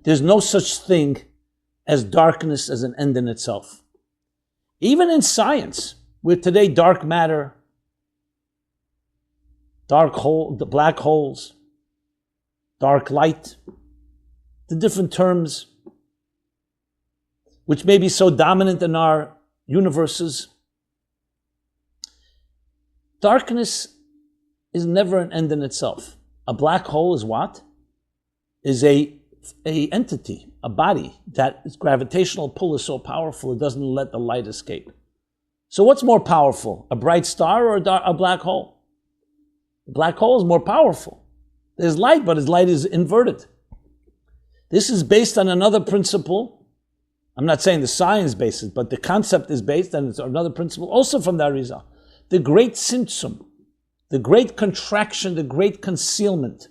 There's no such thing as darkness as an end in itself. Even in science, where today dark matter, the black holes, dark light, the different terms which may be so dominant in our universes, darkness is never an end in itself. A black hole is what? Is a entity, a body, that its gravitational pull is so powerful it doesn't let the light escape. So what's more powerful, a bright star or a black hole? The black hole is more powerful. There's light, but his light is inverted. This is based on another principle. I'm not saying the science basis, but the concept is based on another principle, also from the Arizal. The great tzimtzum, the great contraction, the great concealment.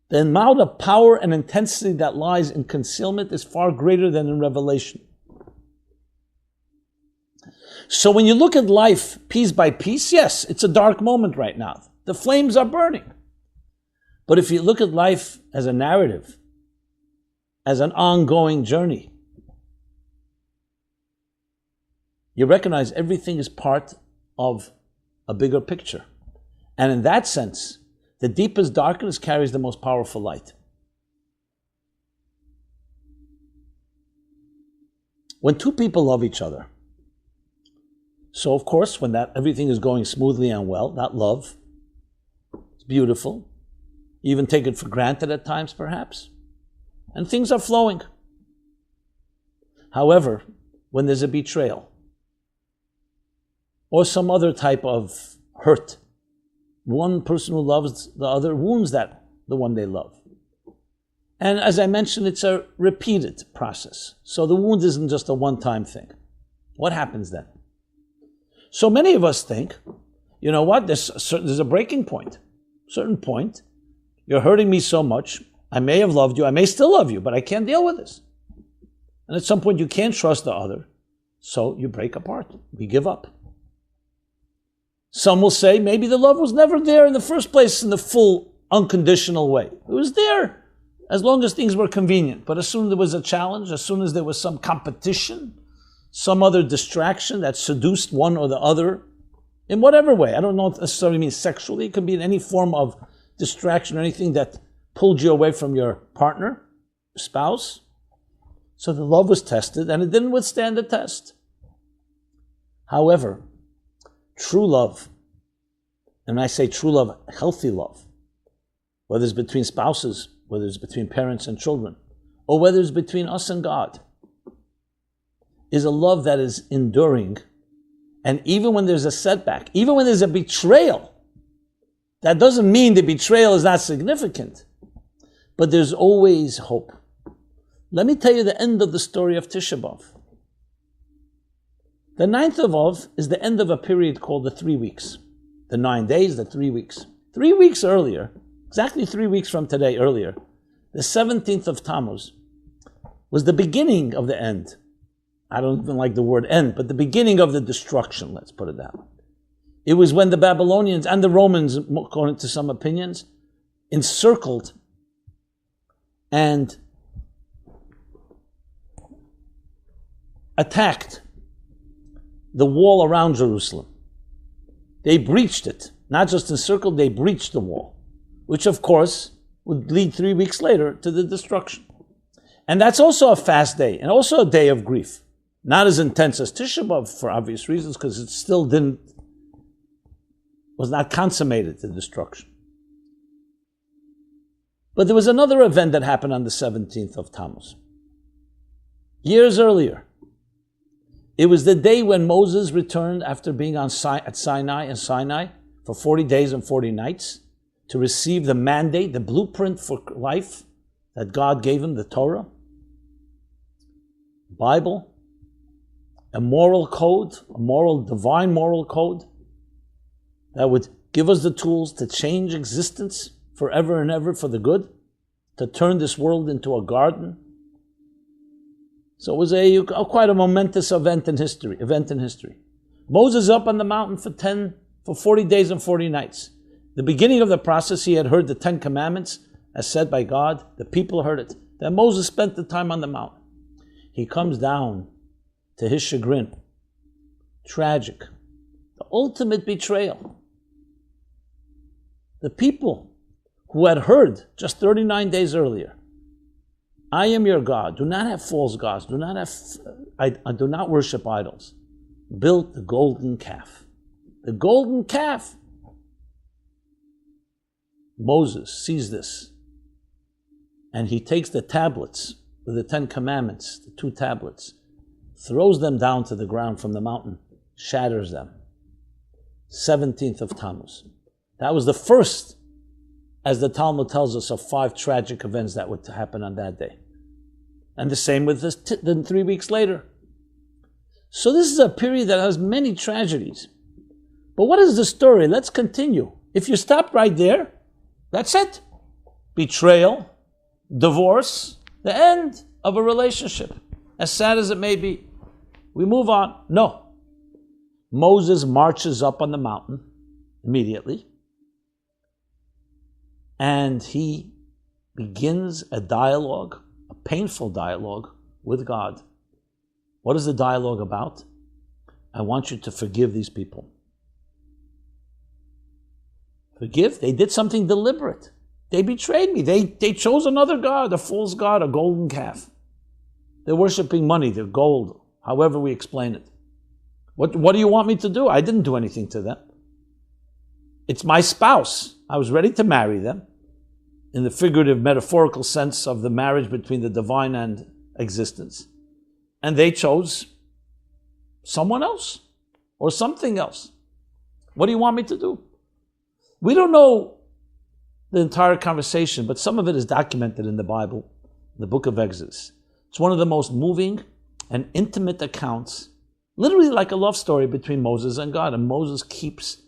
The amount of power and intensity that lies in concealment is far greater than in revelation. So when you look at life piece by piece, yes, it's a dark moment right now. The flames are burning. But if you look at life as a narrative, as an ongoing journey, you recognize everything is part of a bigger picture. And in that sense, the deepest darkness carries the most powerful light. When two people love each other, so of course, when everything is going smoothly and well, that love is beautiful. You even take it for granted at times, perhaps, and things are flowing. However, when there's a betrayal or some other type of hurt, one person who loves the other wounds the one they love. And as I mentioned, it's a repeated process. So the wound isn't just a one-time thing. What happens then? So many of us think, you know what, there's a breaking point. Certain point, you're hurting me so much, I may have loved you, I may still love you, but I can't deal with this. And at some point you can't trust the other, so you break apart, we give up. Some will say maybe the love was never there in the first place in the full, unconditional way. It was there as long as things were convenient. But as soon as there was a challenge, as soon as there was some competition, some other distraction that seduced one or the other, in whatever way, I don't know if it necessarily means sexually, it could be in any form of distraction or anything that pulled you away from your partner, spouse. So the love was tested and it didn't withstand the test. However, true love, and when I say true love, healthy love, whether it's between spouses, whether it's between parents and children, or whether it's between us and God, is a love that is enduring. And even when there's a setback, even when there's a betrayal, that doesn't mean the betrayal is not significant, but there's always hope. Let me tell you the end of the story of Tisha B'Av. The 9th of Av is the end of a period called the 3 weeks. The 9 days, the 3 weeks. 3 weeks earlier, exactly 3 weeks from today earlier, the 17th of Tammuz was the beginning of the end. I don't even like the word end, but the beginning of the destruction, let's put it that way. It was when the Babylonians and the Romans, according to some opinions, encircled and attacked the wall around Jerusalem. They breached it. Not just encircled, they breached the wall, which of course would lead 3 weeks later to the destruction. And that's also a fast day, and also a day of grief. Not as intense as Tisha B'Av for obvious reasons, because it still was not consummated, the destruction. But there was another event that happened on the 17th of Tammuz. Years earlier, it was the day when Moses returned after being at Sinai for 40 days and 40 nights to receive the mandate, the blueprint for life that God gave him, the Torah, Bible, a moral code, divine moral code that would give us the tools to change existence forever and ever for the good, to turn this world into a garden. So it was quite a momentous event in history. Moses up on the mountain for 40 days and 40 nights. The beginning of the process, he had heard the 10 Commandments as said by God. The people heard it. Then Moses spent the time on the mountain. He comes down to his chagrin. Tragic. The ultimate betrayal. The people who had heard just 39 days earlier, I am your God. Do not have false gods. Do not worship idols. Built the golden calf. The golden calf. Moses sees this. And he takes the tablets with the 10 commandments, the 2 tablets, throws them down to the ground from the mountain, shatters them. 17th of Tammuz. That was the first, as the Talmud tells us, of 5 tragic events that would happen on that day. And the same with this, then 3 weeks later. So this is a period that has many tragedies. But what is the story? Let's continue. If you stop right there, that's it. Betrayal, divorce, the end of a relationship. As sad as it may be. We move on. No. Moses marches up on the mountain immediately. And he begins a dialogue, a painful dialogue with God. What is the dialogue about? I want you to forgive these people. Forgive? They did something deliberate. They betrayed me. They chose another god, a false god, a golden calf. They're worshiping money, they're gold, however we explain it. What do you want me to do? I didn't do anything to them. It's my spouse. I was ready to marry them in the figurative, metaphorical sense of the marriage between the divine and existence. And they chose someone else or something else. What do you want me to do? We don't know the entire conversation, but some of it is documented in the Bible, the book of Exodus. It's one of the most moving and intimate accounts, literally like a love story between Moses and God. And Moses keeps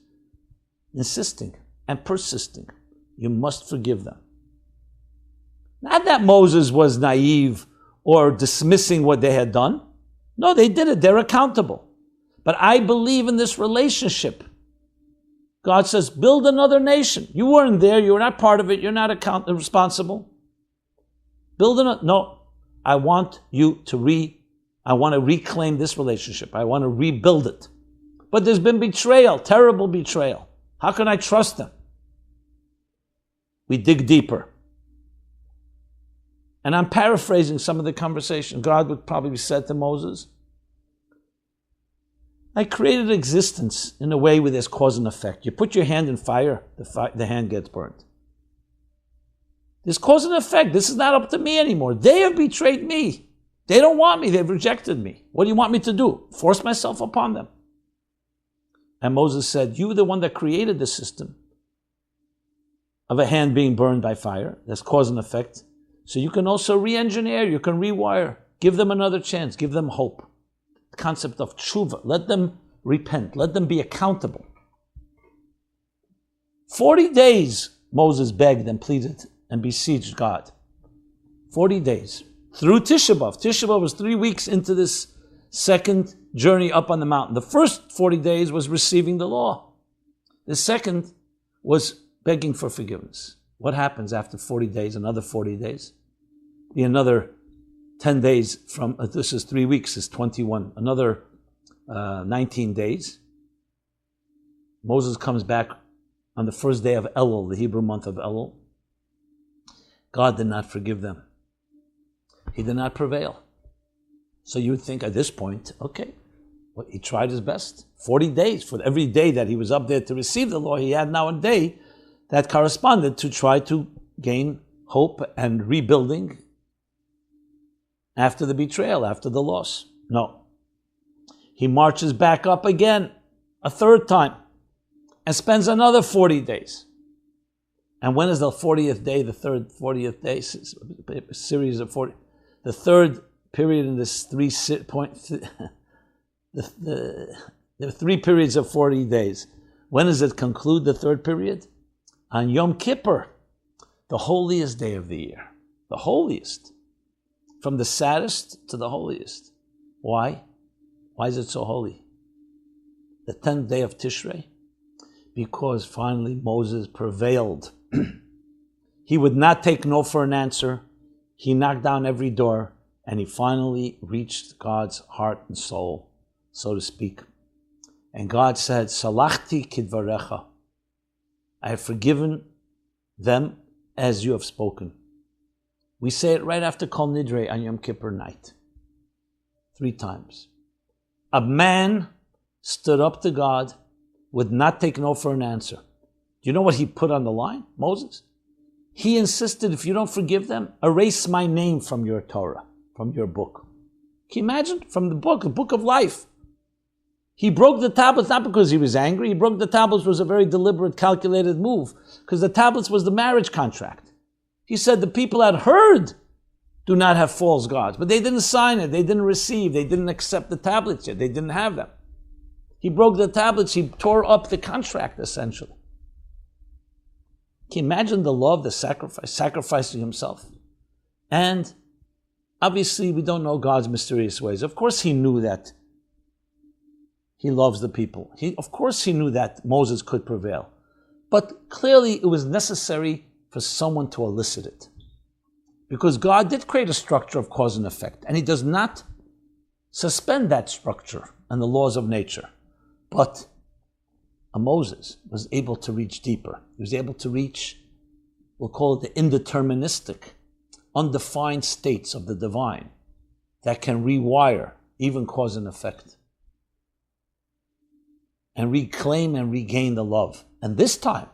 insisting and persisting. You must forgive them. Not that Moses was naive or dismissing what they had done. No, they did it. They're accountable. But I believe in this relationship. God says, build another nation. You weren't there. You were not part of it. You're not responsible. Build another. No, I want to reclaim this relationship. I want to rebuild it. But there's been betrayal, terrible betrayal. How can I trust them? We dig deeper. And I'm paraphrasing some of the conversation. God would probably said to Moses, I created existence in a way where there's cause and effect. You put your hand in fire, the hand gets burnt. There's cause and effect. This is not up to me anymore. They have betrayed me. They don't want me. They've rejected me. What do you want me to do? Force myself upon them. And Moses said, you were the one that created the system of a hand being burned by fire. There's cause and effect. So you can also re-engineer, you can rewire. Give them another chance. Give them hope. The concept of tshuva. Let them repent. Let them be accountable. 40 days Moses begged and pleaded and besieged God. 40 days. Through Tisha B'Av. Tisha B'Av was 3 weeks into this second journey up on the mountain. The first 40 days was receiving the law. The second was begging for forgiveness. What happens after 40 days, another 40 days? Another 10 days from, this is 3 weeks, is 21. Another 19 days. Moses comes back on the first day of Elul, the Hebrew month of Elul. God did not forgive them. He did not prevail. So you would think at this point, okay, well, he tried his best. 40 days, for every day that he was up there to receive the law, he had now a day that corresponded to try to gain hope and rebuilding after the betrayal, after the loss. No. He marches back up again, a third time, and spends another 40 days. And when is the 40th day, the third 40th day, series of 40, the third period in this the 3 periods of 40 days. When does it conclude, the third period? On Yom Kippur, the holiest day of the year. The holiest. From the saddest to the holiest. Why? Why is it so holy? The 10th day of Tishrei? Because finally Moses prevailed. He would not take no for an answer. He knocked down every door, and he finally reached God's heart and soul, so to speak. And God said, Salachti kidvarecha. I have forgiven them as you have spoken. We say it right after Kol Nidre on Yom Kippur night. 3 times. A man stood up to God, would not take no for an answer. Do you know what he put on the line, Moses? He insisted, if you don't forgive them, erase my name from your Torah, from your book. Can you imagine? From the book of life. He broke the tablets not because he was angry. He broke the tablets was a very deliberate, calculated move, because the tablets was the marriage contract. He said the people had heard do not have false gods, but they didn't sign it, they didn't receive, they didn't accept the tablets yet, they didn't have them. He broke the tablets, he tore up the contract, essentially. Can you imagine the love, the sacrificing himself? And obviously we don't know God's mysterious ways. Of course he knew that he loves the people. Of course he knew that Moses could prevail. But clearly it was necessary for someone to elicit it. Because God did create a structure of cause and effect, and he does not suspend that structure and the laws of nature. But Moses was able to reach deeper. He was able to reach, we'll call it the indeterministic, undefined states of the divine that can rewire even cause and effect and reclaim and regain the love. And this time,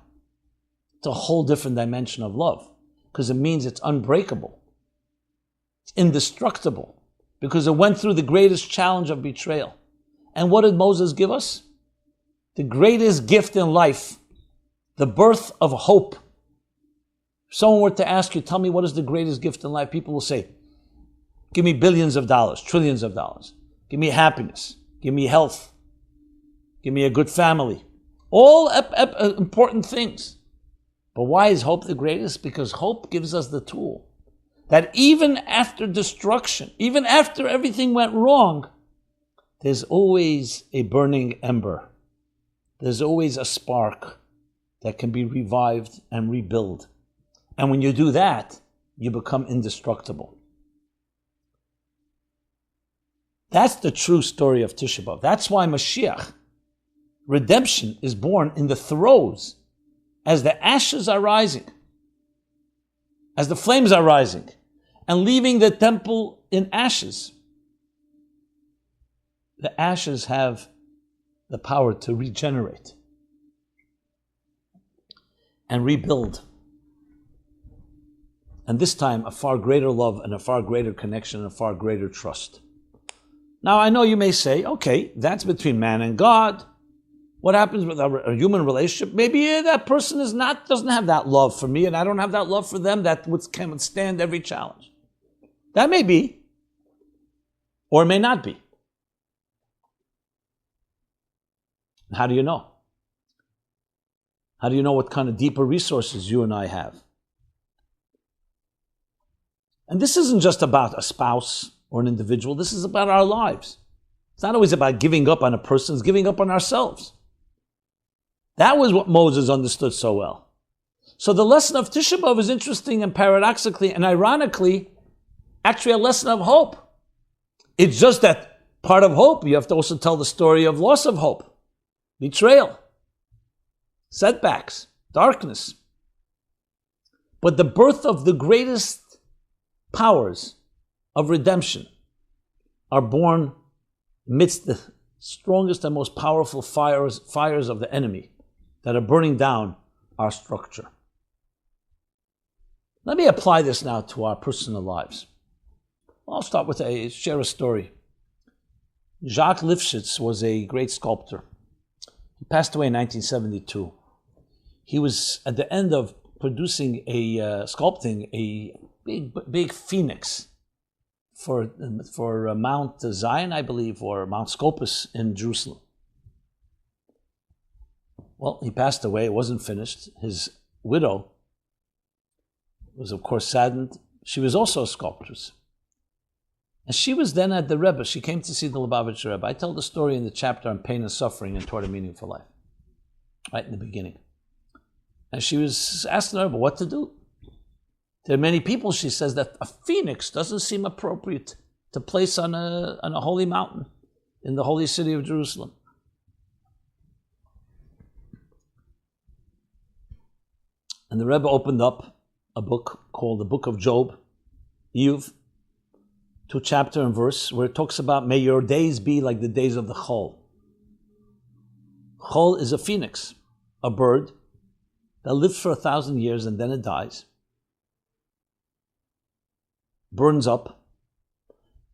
it's a whole different dimension of love, because it means it's unbreakable. It's indestructible, because it went through the greatest challenge of betrayal. And what did Moses give us? The greatest gift in life, the birth of hope. If someone were to ask you, tell me what is the greatest gift in life, people will say, give me billions of dollars, trillions of dollars. Give me happiness. Give me health. Give me a good family. All important things. But why is hope the greatest? Because hope gives us the tool that even after destruction, even after everything went wrong, there's always a burning ember. There's always a spark that can be revived and rebuilt. And when you do that, you become indestructible. That's the true story of Tisha B'Av. That's why Mashiach, redemption, is born in the throes, as the ashes are rising, as the flames are rising, and leaving the temple in ashes. The ashes have the power to regenerate and rebuild. And this time, a far greater love and a far greater connection and a far greater trust. Now, I know you may say, okay, that's between man and God. What happens with a human relationship? Maybe that person doesn't have that love for me, and I don't have that love for them that can withstand every challenge. That may be, or it may not be. How do you know? How do you know what kind of deeper resources you and I have? And this isn't just about a spouse or an individual. This is about our lives. It's not always about giving up on a person. It's giving up on ourselves. That was what Moses understood so well. So the lesson of Tisha B'Av is interesting and paradoxically and ironically actually a lesson of hope. It's just that part of hope, you have to also tell the story of loss of hope, betrayal, setbacks, darkness. But the birth of the greatest powers of redemption are born amidst the strongest and most powerful fires of the enemy that are burning down our structure. Let me apply this now to our personal lives. I'll start with share a story. Jacques Lifshitz was a great sculptor. He passed away in 1972. He was at the end of producing sculpting a big phoenix for Mount Zion, I believe, or Mount Scopus in Jerusalem. Well, he passed away. It wasn't finished. His widow was, of course, saddened. She was also a sculptress. And she was then at the Rebbe. She came to see the Lubavitcher Rebbe. I tell the story in the chapter on pain and suffering and toward a meaningful life, right in the beginning. And she was asking the Rebbe what to do. There are many people, she says, that a phoenix doesn't seem appropriate to place on a holy mountain in the holy city of Jerusalem. And the Rebbe opened up a book called the Book of Job, Iyov, 2 chapter and verse, where it talks about, may your days be like the days of the chol. Chol is a phoenix, a bird that lives for 1,000 years and then it dies, burns up,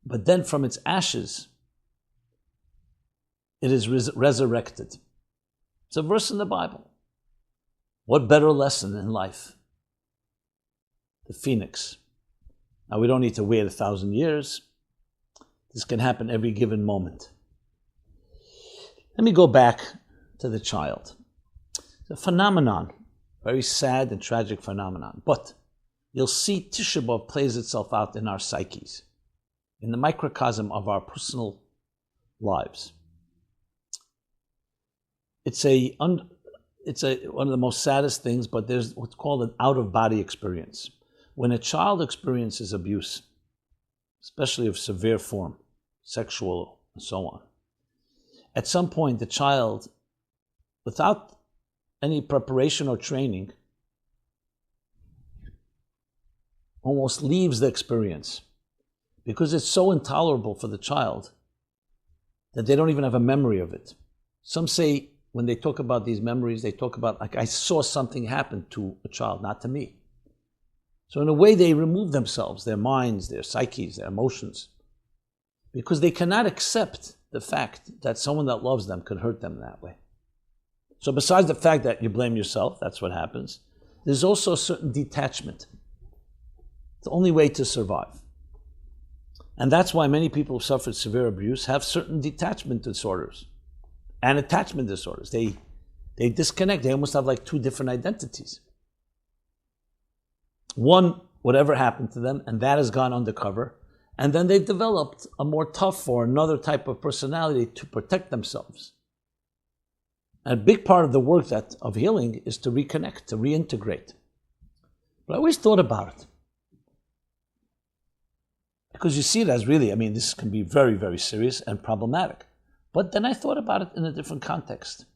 but then from its ashes, it is resurrected. It's a verse in the Bible. What better lesson in life? The phoenix. Now, we don't need to wait 1,000 years. This can happen every given moment. Let me go back to the child. It's a phenomenon, very sad and tragic phenomenon, but you'll see Tisha B'Av plays itself out in our psyches, in the microcosm of our personal lives. It's one of the most saddest things, but there's what's called an out-of-body experience. When a child experiences abuse, especially of severe form, sexual and so on, at some point the child, without any preparation or training, almost leaves the experience because it's so intolerable for the child that they don't even have a memory of it. Some say, when they talk about these memories, they talk about, like, I saw something happen to a child, not to me. So in a way, they remove themselves, their minds, their psyches, their emotions, because they cannot accept the fact that someone that loves them could hurt them that way. So besides the fact that you blame yourself, that's what happens, there's also a certain detachment. It's the only way to survive. And that's why many people who suffered severe abuse have certain detachment disorders and attachment disorders. They disconnect. They almost have like two different identities. One, whatever happened to them, and that has gone undercover. And then they've developed a more tough or another type of personality to protect themselves. And a big part of the work of healing is to reconnect, to reintegrate. But I always thought about it. Because you see it as really, this can be very, very serious and problematic. But then I thought about it in a different context.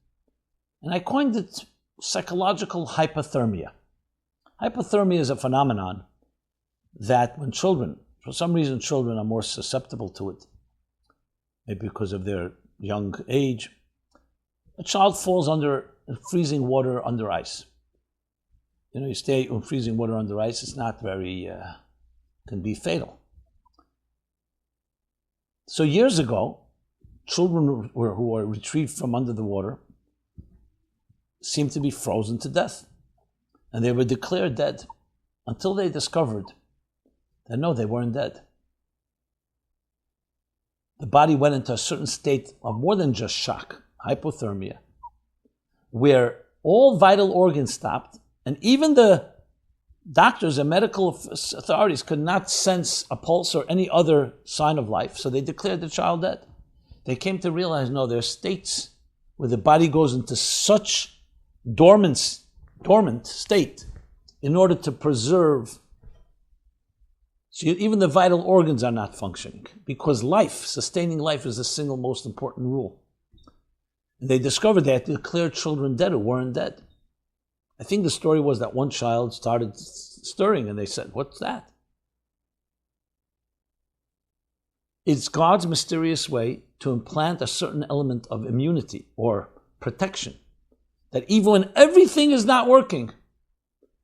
And I coined it psychological hypothermia. Hypothermia is a phenomenon that when children, for some reason children are more susceptible to it, maybe because of their young age, a child falls under freezing water under ice. You stay in freezing water under ice, it's not very, can be fatal. So years ago, children who were retrieved from under the water seemed to be frozen to death. And they were declared dead until they discovered that no, they weren't dead. The body went into a certain state of more than just shock, hypothermia, where all vital organs stopped, and even the doctors and medical authorities could not sense a pulse or any other sign of life, so they declared the child dead. They came to realize, no, there are states where the body goes into such dormant state in order to preserve. So even the vital organs are not functioning because sustaining life is the single most important rule. And they discovered they had to declare children dead who weren't dead. I think the story was that one child started stirring and they said, "What's that?" It's God's mysterious way to implant a certain element of immunity or protection. That even when everything is not working,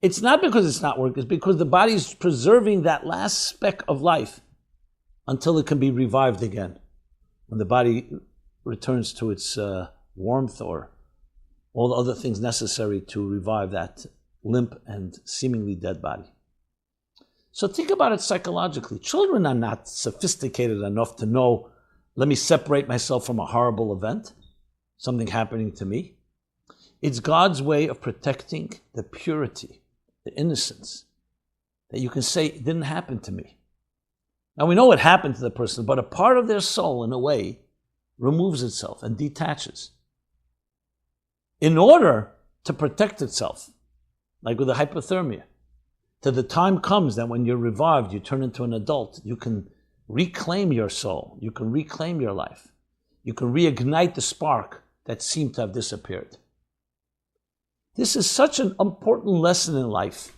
it's not because it's not working, it's because the body is preserving that last speck of life until it can be revived again. When the body returns to its warmth or all the other things necessary to revive that limp and seemingly dead body. So think about it psychologically. Children are not sophisticated enough to know, let me separate myself from a horrible event, something happening to me. It's God's way of protecting the purity, the innocence, that you can say, it didn't happen to me. Now we know what happened to the person, but a part of their soul, in a way, removes itself and detaches in order to protect itself, like with the hypothermia. till the time comes that when you're revived, you turn into an adult, you can reclaim your soul, you can reclaim your life, you can reignite the spark that seemed to have disappeared. This is such an important lesson in life.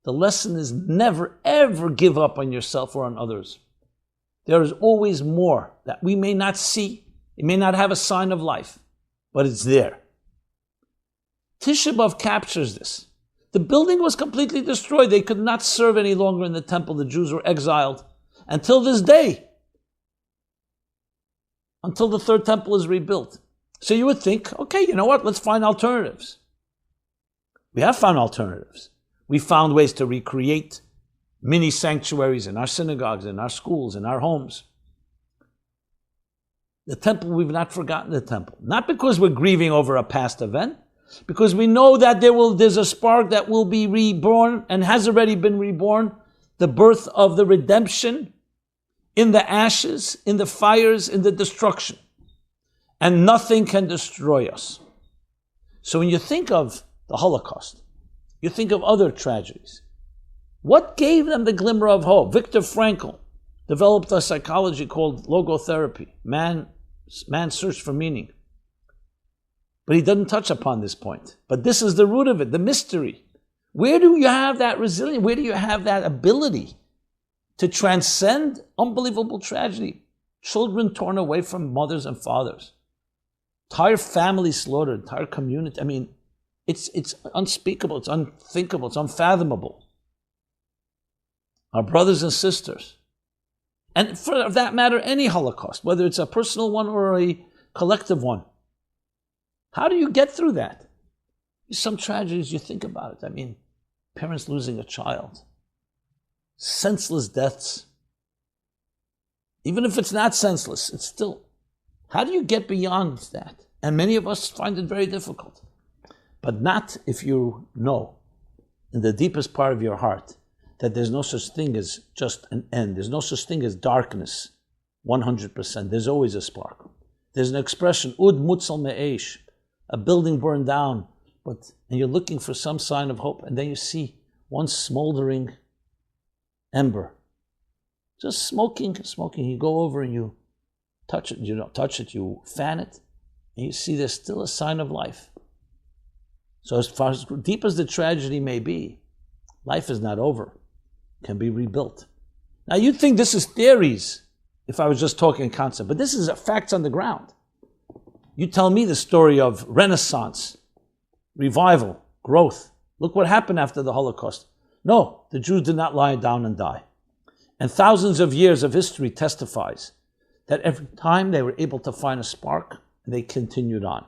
The lesson is never, ever give up on yourself or on others. There is always more that we may not see. It may not have a sign of life, but it's there. Tisha B'Av captures this. The building was completely destroyed. They could not serve any longer in the temple. The Jews were exiled until this day, until the third temple is rebuilt. So you would think, okay, you know what? Let's find alternatives. We have found alternatives. We found ways to recreate mini sanctuaries in our synagogues, in our schools, in our homes. The temple, we've not forgotten the temple. Not because we're grieving over a past event, because we know that there's a spark that will be reborn and has already been reborn, the birth of the redemption in the ashes, in the fires, in the destruction. And nothing can destroy us. So when you think of the Holocaust, you think of other tragedies. What gave them the glimmer of hope? Viktor Frankl developed a psychology called logotherapy, man's search for meaning. But he doesn't touch upon this point. But this is the root of it, the mystery. Where do you have that resilience? Where do you have that ability to transcend unbelievable tragedy? Children torn away from mothers and fathers. Entire families slaughtered, entire community. I mean, it's unspeakable, it's unthinkable, it's unfathomable. Our brothers and sisters. And for that matter, any Holocaust, whether it's a personal one or a collective one. How do you get through that? Some tragedies, you think about it. I mean, parents losing a child. Senseless deaths. Even if it's not senseless, it's still... How do you get beyond that? And many of us find it very difficult. But not if you know in the deepest part of your heart that there's no such thing as just an end. There's no such thing as darkness, 100%. There's always a spark. There's an expression, ud mutzal me'esh, a building burned down, and you're looking for some sign of hope, and then you see one smoldering ember, just smoking. You go over and you touch it. You don't touch it, you fan it, and you see there's still a sign of life. So as far as deep as the tragedy may be, life is not over. It can be rebuilt. Now you'd think this is theories if I was just talking concept, but this is facts on the ground. You tell me the story of Renaissance, revival, growth. Look what happened after the Holocaust. No, the Jews did not lie down and die. And thousands of years of history testifies that every time they were able to find a spark, they continued on.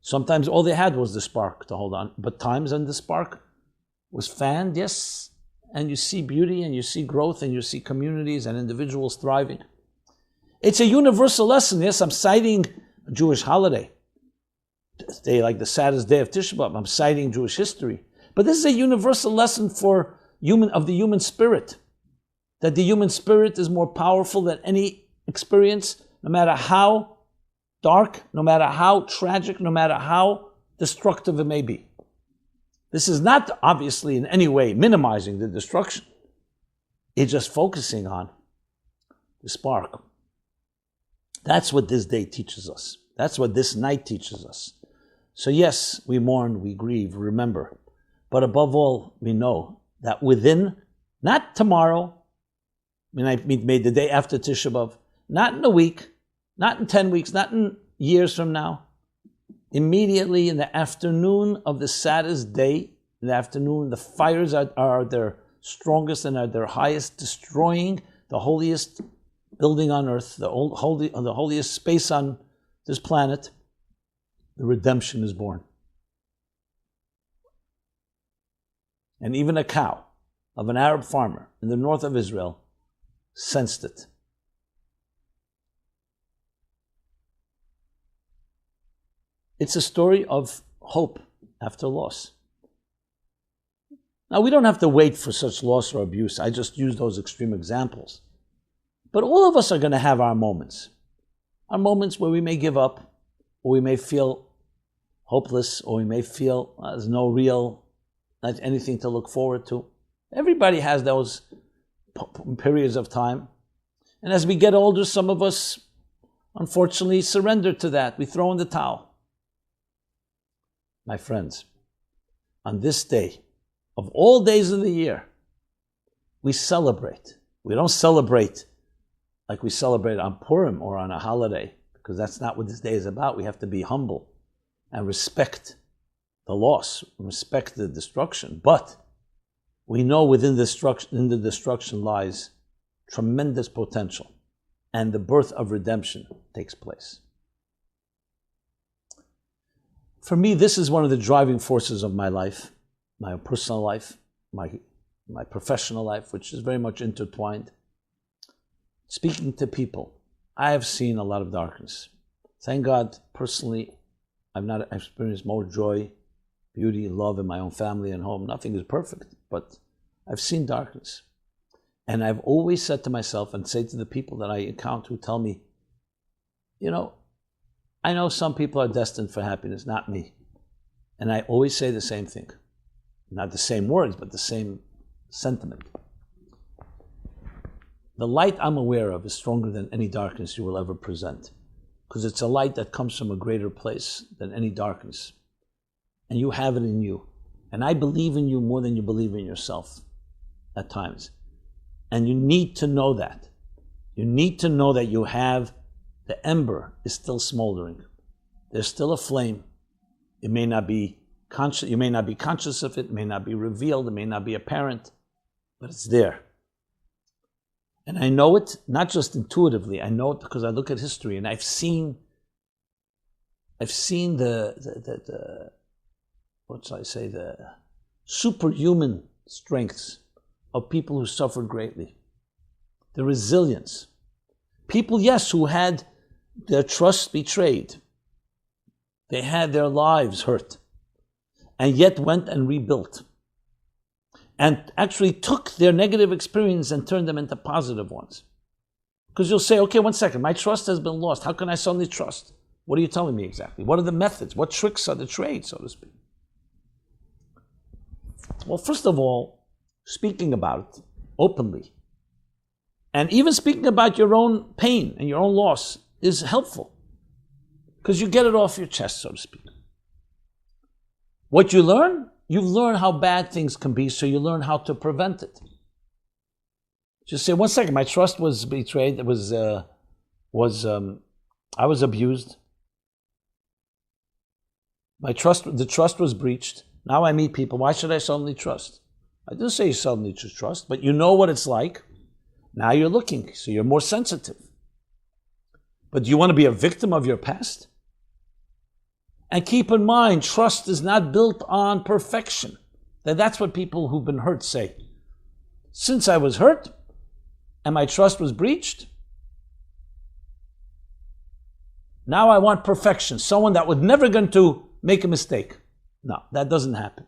Sometimes all they had was the spark to hold on, but times when the spark was fanned, yes, and you see beauty and you see growth and you see communities and individuals thriving. It's a universal lesson. Yes, I'm citing a Jewish holiday, day like the saddest day of Tisha B'Av. I'm citing Jewish history. But this is a universal lesson for the human spirit, that the human spirit is more powerful than any experience, no matter how dark, no matter how tragic, no matter how destructive it may be. This is not obviously in any way minimizing the destruction. It's just focusing on the spark. That's what this day teaches us. That's what this night teaches us. So yes, we mourn, we grieve, remember. But above all, we know that within, not tomorrow, I made the day after Tisha B'Av, not in a week, not in 10 weeks, not in years from now. Immediately in the afternoon of the saddest day, in the afternoon, the fires are their strongest and at their highest, destroying the holiest building on earth, the holiest space on this planet. The redemption is born. And even a cow of an Arab farmer in the north of Israel sensed it. It's a story of hope after loss. Now, we don't have to wait for such loss or abuse. I just use those extreme examples. But all of us are going to have our moments where we may give up, or we may feel hopeless, or we may feel there's no real, not anything to look forward to. Everybody has those periods of time. And as we get older, some of us, unfortunately, surrender to that. We throw in the towel. My friends, on this day, of all days of the year, we celebrate. We don't celebrate like we celebrate on Purim or on a holiday, because that's not what this day is about. We have to be humble and respect the loss, respect the destruction. But we know within the destruction lies tremendous potential, and the birth of redemption takes place. For me, this is one of the driving forces of my life, my personal life, my professional life, which is very much intertwined. Speaking to people, I have seen a lot of darkness. Thank God, personally, I've experienced more joy, beauty, love in my own family and home. Nothing is perfect, but I've seen darkness. And I've always said to myself and say to the people that I encounter who tell me, I know some people are destined for happiness, not me. And I always say the same thing. Not the same words, but the same sentiment. The light I'm aware of is stronger than any darkness you will ever present, because it's a light that comes from a greater place than any darkness. And you have it in you. And I believe in you more than you believe in yourself at times. And you need to know that. You need to know that you have, the ember is still smoldering. There's still a flame. It may not be conscious, you may not be conscious of it may not be revealed, it may not be apparent, but it's there. And I know it, not just intuitively, I know it because I look at history and I've seen the what shall I say, the superhuman strengths of people who suffered greatly. The resilience. People, yes, who had their trust betrayed. They had their lives hurt, and yet went and rebuilt. And actually took their negative experience and turned them into positive ones. Because you'll say, okay, 1 second, my trust has been lost. How can I suddenly trust? What are you telling me exactly? What are the methods? What tricks are the trade, so to speak? Well, first of all, speaking about it openly, and even speaking about your own pain and your own loss is helpful, because you get it off your chest, so to speak. What you learn how bad things can be, so you learn how to prevent it. Just say, 1 second, my trust was betrayed. I was abused. The trust was breached. Now I meet people. Why should I suddenly trust? I didn't say you suddenly should trust, but you know what it's like. Now you're looking, so you're more sensitive. But do you want to be a victim of your past? And keep in mind, trust is not built on perfection. That's what people who've been hurt say. Since I was hurt and my trust was breached, now I want perfection. Someone that was never going to make a mistake. No, that doesn't happen.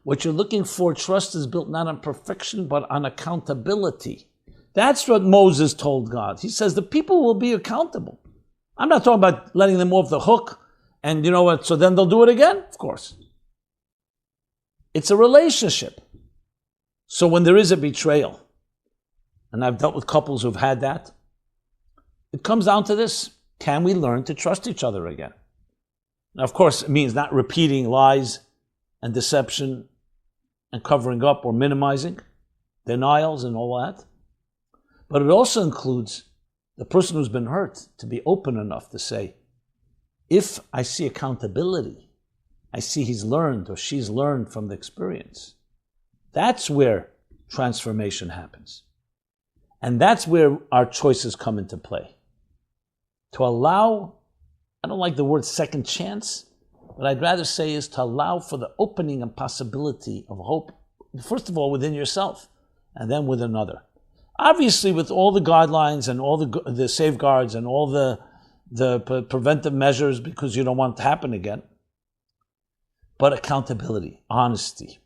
What you're looking for, trust is built not on perfection, but on accountability. That's what Moses told God. He says the people will be accountable. I'm not talking about letting them off the hook and you know what, so then they'll do it again? Of course. It's a relationship. So when there is a betrayal, and I've dealt with couples who've had that, it comes down to this. Can we learn to trust each other again? Now, of course, it means not repeating lies and deception and covering up or minimizing, denials and all that. But it also includes the person who's been hurt to be open enough to say, if I see accountability, I see he's learned or she's learned from the experience, that's where transformation happens. And that's where our choices come into play. To allow, I don't like the word second chance, what I'd rather say is to allow for the opening and possibility of hope, first of all within yourself, and then with another. Obviously with all the guidelines and all the safeguards and all the preventive measures, because you don't want it to happen again. But accountability, honesty.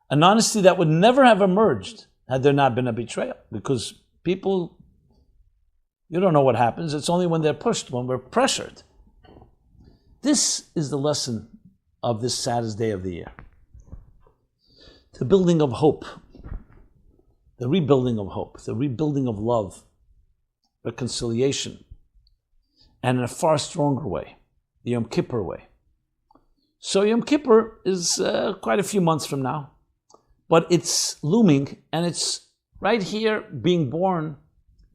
An honesty that would never have emerged had there not been a betrayal. Because people, you don't know what happens. It's only when they're pushed, when we're pressured. This is the lesson of this saddest day of the year. the building of hope, the rebuilding of hope, the rebuilding of love, reconciliation, and in a far stronger way, the Yom Kippur way. So Yom Kippur is quite a few months from now, but it's looming, and it's right here being born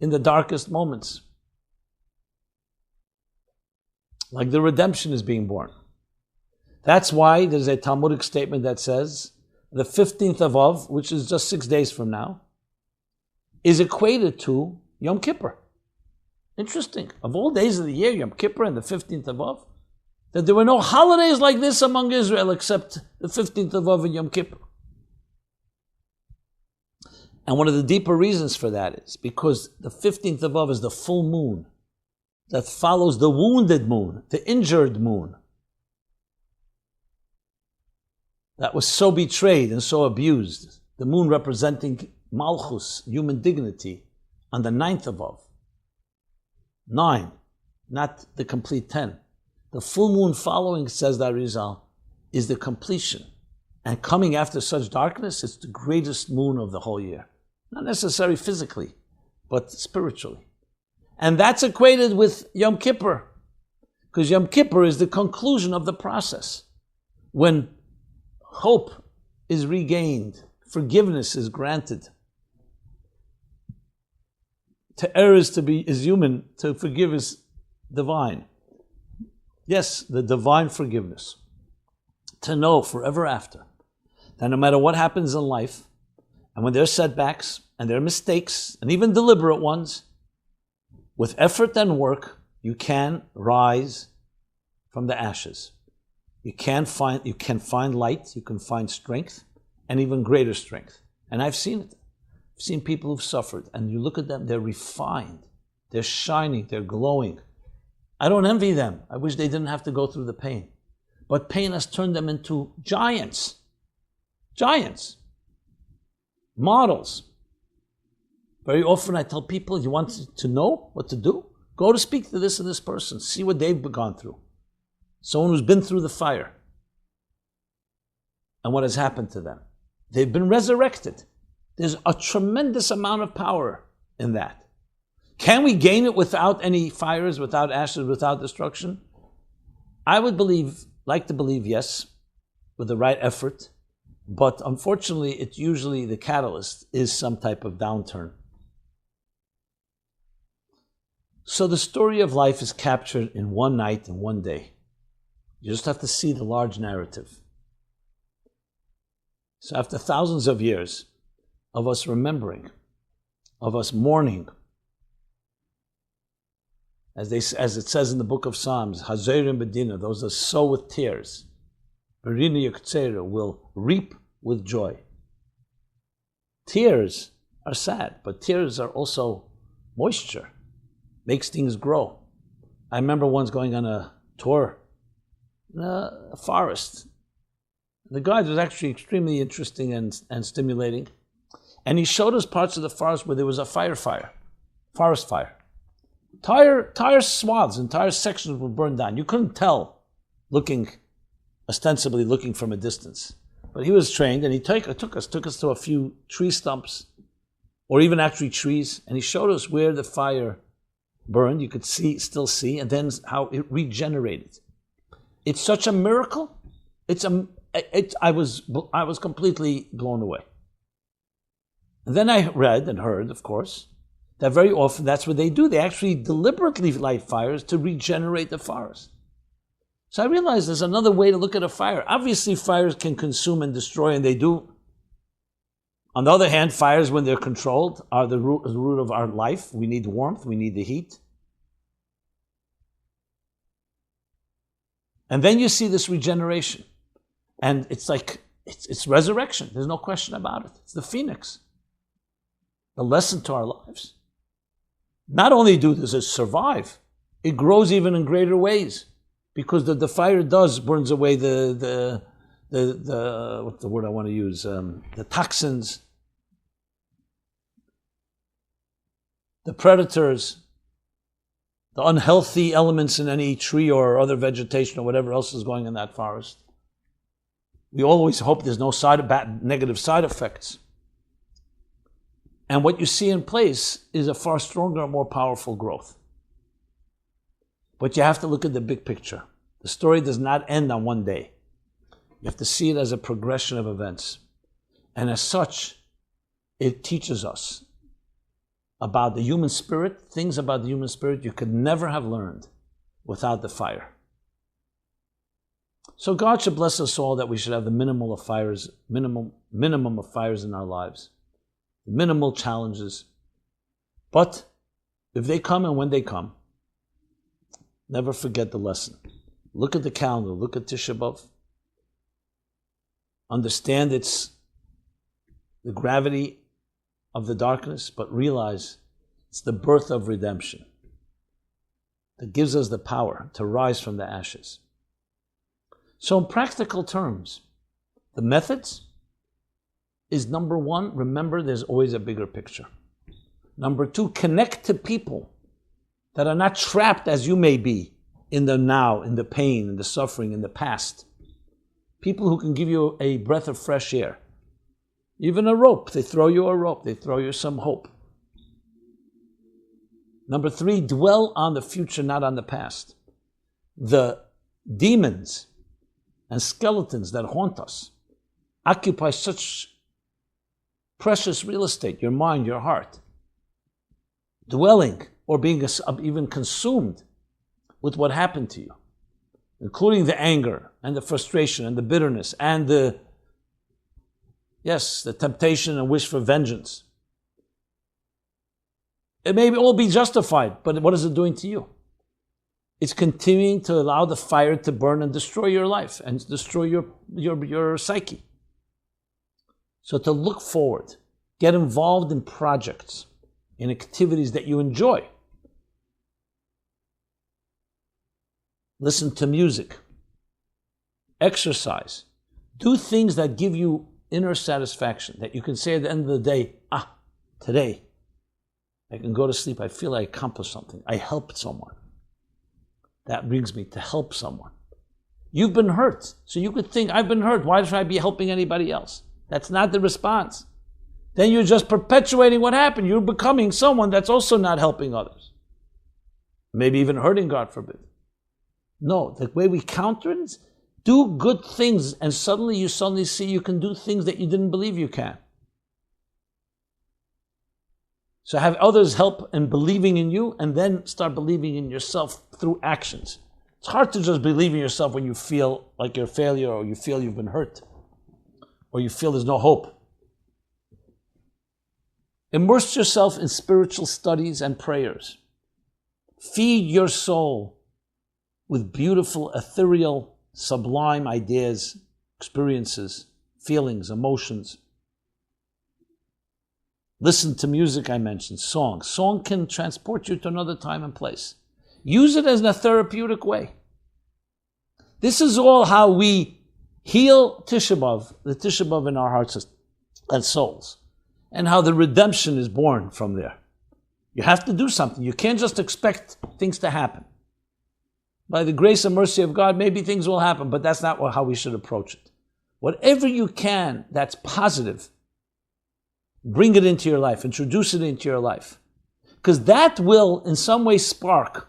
in the darkest moments. Like the redemption is being born. That's why there's a Talmudic statement that says the 15th of Av, which is just 6 days from now, is equated to Yom Kippur. Interesting. Of all days of the year, Yom Kippur and the 15th of Av, that there were no holidays like this among Israel except the 15th of Av and Yom Kippur. And one of the deeper reasons for that is because the 15th of Av is the full moon that follows the wounded moon, the injured moon, that was so betrayed and so abused. The moon representing Malchus, human dignity, on the 9th of Av. 9, not the complete 10. The full moon following, says the Arizal, is the completion. And coming after such darkness, it's the greatest moon of the whole year. Not necessarily physically, but spiritually. And that's equated with Yom Kippur, because Yom Kippur is the conclusion of the process. When hope is regained, forgiveness is granted. To err is human, to forgive is divine. Yes, the divine forgiveness. To know forever after that no matter what happens in life, and when there are setbacks, and there are mistakes, and even deliberate ones, with effort and work, you can rise from the ashes. You can find light, you can find strength, and even greater strength. And I've seen it. I've seen people who've suffered, and you look at them, they're refined, they're shining, they're glowing. I don't envy them. I wish they didn't have to go through the pain. But pain has turned them into giants. Giants. Models. Very often I tell people, you want to know what to do? Go to speak to this and this person. See what they've gone through. Someone who's been through the fire. And what has happened to them. They've been resurrected. There's a tremendous amount of power in that. Can we gain it without any fires, without ashes, without destruction? I would like to believe yes, with the right effort. But unfortunately, it's usually the catalyst is some type of downturn. So the story of life is captured in one night and one day. You just have to see the large narrative. So after thousands of years of us remembering, of us mourning, as it says in the book of Psalms, Hazerim Bedina, those that sow with tears, Berina Yektzera, will reap with joy. Tears are sad, but tears are also moisture, makes things grow. I remember once going on a tour in a forest. The guide was actually extremely interesting and stimulating. And he showed us parts of the forest where there was a forest fire. Entire swaths, entire sections were burned down. You couldn't tell, ostensibly looking from a distance. But he was trained, and he took us to a few tree stumps, or even actually trees, and he showed us where the fire burned. You could still see, and then how it regenerated. It's such a miracle. I was completely blown away. And then I read and heard, of course, that very often that's what they do. They actually deliberately light fires to regenerate the forest. So I realized there's another way to look at a fire. Obviously, fires can consume and destroy, and they do. On the other hand, fires, when they're controlled, are the root of our life. We need warmth, we need the heat. And then you see this regeneration. And it's like, it's resurrection. There's no question about it. It's the phoenix. The lesson to our lives. Not only does it survive, it grows even in greater ways. Because the fire burns away the what's the word I want to use? The toxins, the predators, the unhealthy elements in any tree or other vegetation or whatever else is going in that forest. We always hope there's no negative side effects. And what you see in place is a far stronger and more powerful growth. But you have to look at the big picture. The story does not end on one day. You have to see it as a progression of events. And as such, it teaches us about the human spirit, things about the human spirit you could never have learned without the fire. So God should bless us all that we should have the minimum of fires in our lives, minimal challenges. But if they come and when they come, never forget the lesson. Look at the calendar, look at Tisha B'Av. Understand it's the gravity of the darkness, but realize it's the birth of redemption that gives us the power to rise from the ashes. So in practical terms, the methods is number one, remember there's always a bigger picture. Number two, connect to people that are not trapped as you may be in the now, in the pain, in the suffering, in the past. People who can give you a breath of fresh air. Even a rope, they throw you a rope, they throw you some hope. Number three, dwell on the future, not on the past. The demons and skeletons that haunt us occupy such precious real estate, your mind, your heart. Dwelling or being even consumed with what happened to you, including the anger and the frustration and the bitterness and the temptation and wish for vengeance. It may all be justified, but what is it doing to you? It's continuing to allow the fire to burn and destroy your life and destroy your psyche. So to look forward, get involved in projects, in activities that you enjoy. Listen to music, exercise, do things that give you inner satisfaction, that you can say at the end of the day, today I can go to sleep, I feel I accomplished something, I helped someone. That brings me to help someone. You've been hurt, so you could think, I've been hurt, why should I be helping anybody else? That's not the response. Then you're just perpetuating what happened. You're becoming someone that's also not helping others. Maybe even hurting, God forbid. No, the way we counter it is do good things, and suddenly you see you can do things that you didn't believe you can. So have others help in believing in you, and then start believing in yourself through actions. It's hard to just believe in yourself when you feel like you're a failure, or you feel you've been hurt, or you feel there's no hope. Immerse yourself in spiritual studies and prayers. Feed your soul with beautiful, ethereal, sublime ideas, experiences, feelings, emotions. Listen to music, I mentioned, song. Song can transport you to another time and place. Use it as a therapeutic way. This is all how we heal Tisha B'Av, the Tisha B'Av in our hearts and souls, and how the redemption is born from there. You have to do something. You can't just expect things to happen. By the grace and mercy of God, maybe things will happen, but that's not how we should approach it. Whatever you can that's positive, bring it into your life, introduce it into your life. Because that will in some way spark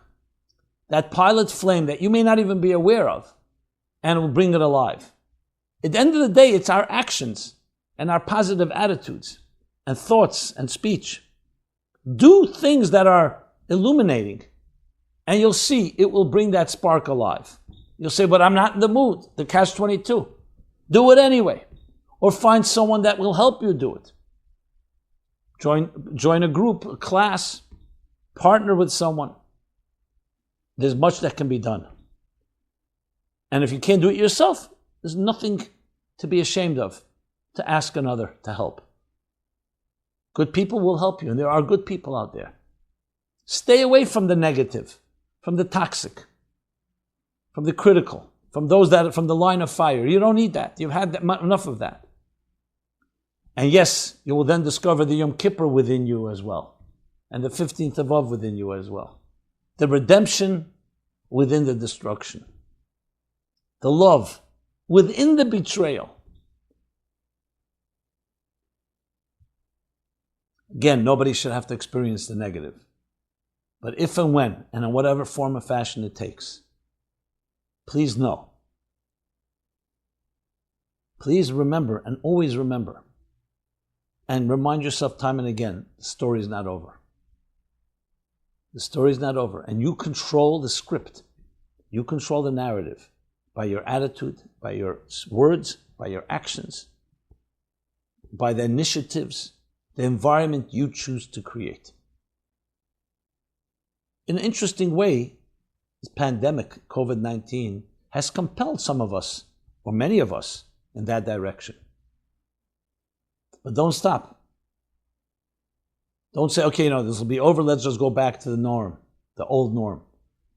that pilot flame that you may not even be aware of, and it will bring it alive. At the end of the day, it's our actions and our positive attitudes and thoughts and speech. Do things that are illuminating, and you'll see it will bring that spark alive. You'll say, but I'm not in the mood, the catch-22. Do it anyway. Or find someone that will help you do it. Join a group, a class, partner with someone. There's much that can be done. And if you can't do it yourself, there's nothing to be ashamed of to ask another to help. Good people will help you, and there are good people out there. Stay away from the negative, from the toxic, from the critical, from those that are from the line of fire. You don't need that. You've had enough of that. And yes, you will then discover the Yom Kippur within you as well, and the 15th of Av within you as well. The redemption within the destruction. The love within the betrayal. Again, nobody should have to experience the negative. But if and when, and in whatever form or fashion it takes, please know. Please remember and always remember. And remind yourself time and again, the story is not over. The story is not over. And you control the script. You control the narrative by your attitude, by your words, by your actions, by the initiatives, the environment you choose to create. In an interesting way, this pandemic, COVID-19, has compelled some of us, or many of us, in that direction. But don't stop. Don't say, okay, this will be over, let's just go back to the norm, the old norm.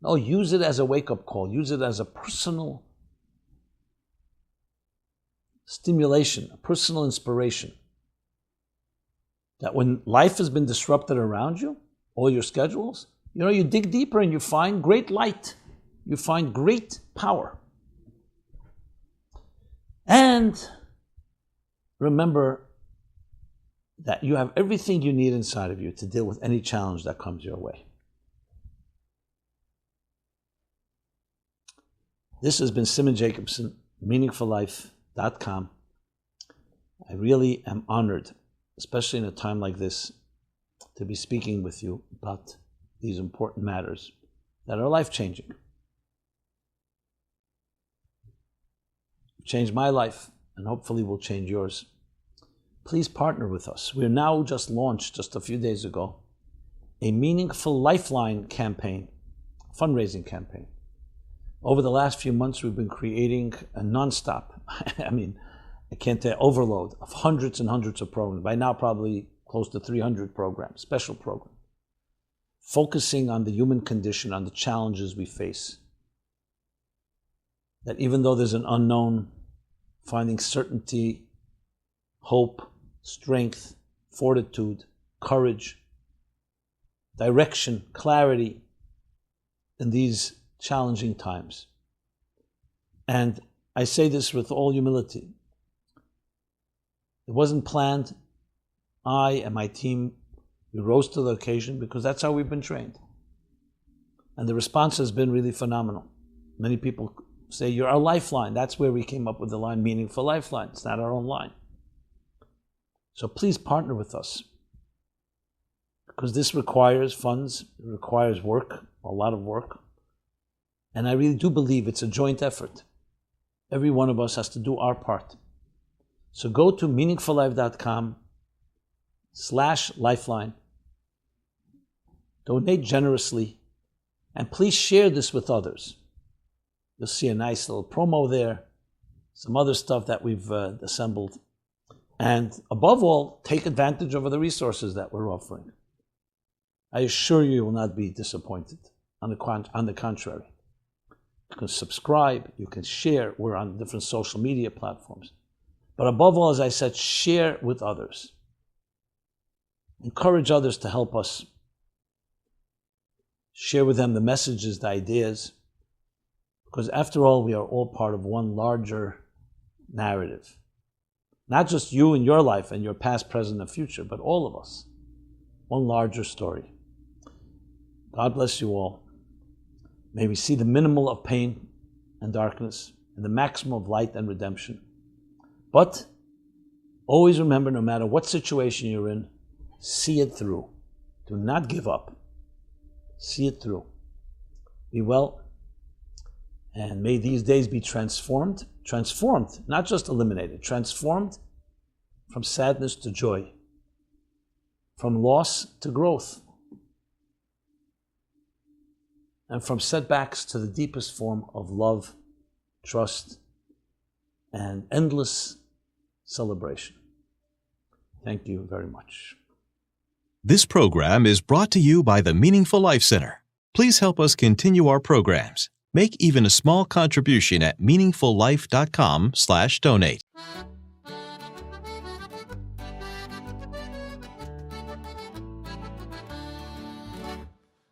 No, use it as a wake-up call. Use it as a personal stimulation, a personal inspiration. That when life has been disrupted around you, all your schedules, you dig deeper and you find great light. You find great power. And remember that you have everything you need inside of you to deal with any challenge that comes your way. This has been Simon Jacobson, meaningfullife.com. I really am honored, especially in a time like this, to be speaking with you about these important matters that are life-changing. Changed my life, and hopefully will change yours. Please partner with us. We're now just launched, just a few days ago, a Meaningful Lifeline campaign, fundraising campaign. Over the last few months, we've been creating a nonstop, I can't tell, overload of hundreds and hundreds of programs. By now, probably close to 300 programs, special programs, focusing on the human condition, on the challenges we face. That even though there's an unknown, finding certainty, hope, strength, fortitude, courage, direction, clarity in these challenging times. And I say this with all humility. It wasn't planned. I and my team, we rose to the occasion because that's how we've been trained. And the response has been really phenomenal. Many people say, you're our lifeline. That's where we came up with the line, Meaningful Lifeline. It's not our own line. So please partner with us. Because this requires funds, it requires work, a lot of work. And I really do believe it's a joint effort. Every one of us has to do our part. So go to meaningfullife.com/lifeline. Donate generously. And please share this with others. You'll see a nice little promo there, some other stuff that we've assembled. And above all, take advantage of the resources that we're offering. I assure you will not be disappointed. On the contrary. You can subscribe, you can share. We're on different social media platforms. But above all, as I said, share with others. Encourage others to help us. Share with them the messages, the ideas. Because after all, we are all part of one larger narrative. Not just you and your life and your past, present, and future, but all of us. One larger story. God bless you all. May we see the minimal of pain and darkness and the maximum of light and redemption. But always remember, no matter what situation you're in, see it through. Do not give up. See it through. Be well. And may these days be transformed, not just eliminated, transformed from sadness to joy, from loss to growth, and from setbacks to the deepest form of love, trust, and endless celebration. Thank you very much. This program is brought to you by the Meaningful Life Center. Please help us continue our programs. Make even a small contribution at meaningfullife.com/donate.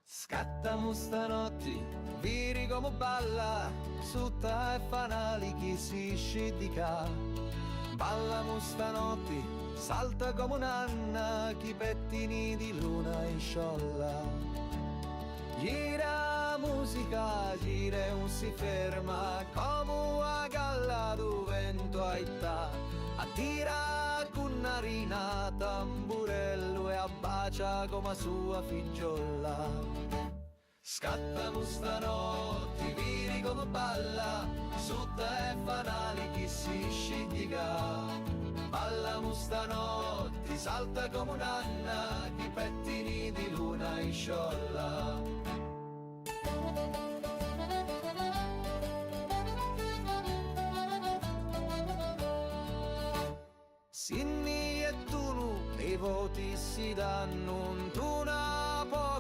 Scott. Scattiamo stanotti, viri come balla, sutta e fanali chi si scidica. Ballamo stanotti, salta come un'anna, chi pettini di luna in sciolla. Gira musica, gira e non si ferma, come una galla do vento aità. Attira con narina, tamburello e abbacia come sua figliola. Scattamo stanotti, viri come balla, sutta e fanali chi si scidica. Ballamo stanotti, salta come un'anna, chi pettini di luna in sciolla. Sinni e tunu, i voti si danno, tu na poco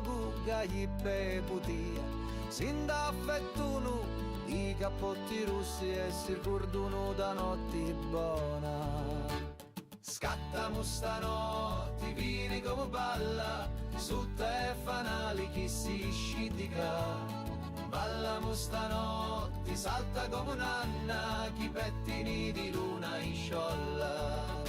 gli peputia. Sin da fettunu, i cappotti russi e si ricordano da notti buona. Scattiamo stanotti, vini come balla, sutta e fanali chi si scidica. Ballamo stanotti, salta come un'anna, chi pettini di luna in sciolla.